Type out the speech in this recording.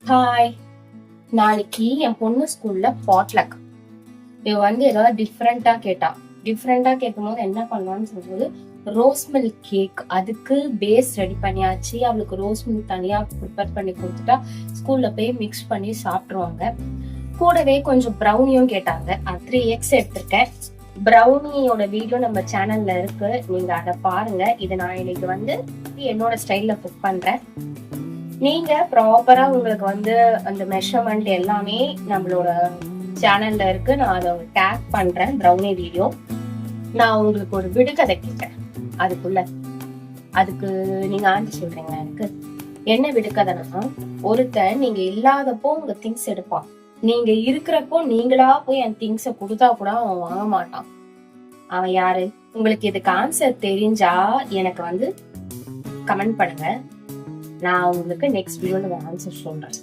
Hi, நாளைக்கு என் பொண்ணு ஸ்கூல்ல பாட்லக். இவ ஏதாவது டிஃப்ரெண்டா கேட்டா. டிஃப்ரெண்டா கேட்கும்போது என்ன பண்ணலாம்னு சொல்றது, ரோஸ் மில்க் கேக். அதுக்கு பேஸ் ரெடி பண்ணியாச்சு. அவளுக்கு ரோஸ் மில்க் தனியா ப்ரிப்பேர் பண்ணி கொடுத்துட்டா ஸ்கூல்ல போய் மிக்ஸ் பண்ணி சாப்பிட்டுருவாங்க. கூடவே கொஞ்சம் ப்ரௌனியும் கேட்டாங்க. 3x எடுத்திருக்கேன். ப்ரௌனியோட வீடியோ நம்ம சேனல்ல இருக்கு, நீங்க அதை பாருங்க. இதை நான் இன்னைக்கு என்னோட ஸ்டைல்ல குக் பண்றேன். நீங்க ப்ராப்பரா உங்களுக்கு அந்த மெஷர்மெண்ட் எல்லாமே நம்மளோட சேனல்ல இருக்கு. நான் அதை டேக் பண்றேன் ப்ரௌனி வீடியோ. நான் உங்களுக்கு ஒரு விடுகதை கேட்கிறேன். அதுக்கு நீங்க ஆன்சர் சொல்றீங்க. எனக்கு என்ன விடுகதைன்னா, ஒருத்தன் நீங்க இல்லாதப்போ உங்க திங்ஸ் எடுப்பான். நீங்க இருக்கிறப்போ நீங்களா போய் என் திங்ஸ கொடுத்தா கூட அவன் வாங்க மாட்டான். அவன் யாரு? உங்களுக்கு இதுக்கு ஆன்சர் தெரிஞ்சா எனக்கு கமெண்ட் பண்ணுங்க. நான் உங்களுக்கு நெக்ஸ்ட் வீடியோல ஆன்சர் சொல்றேன்.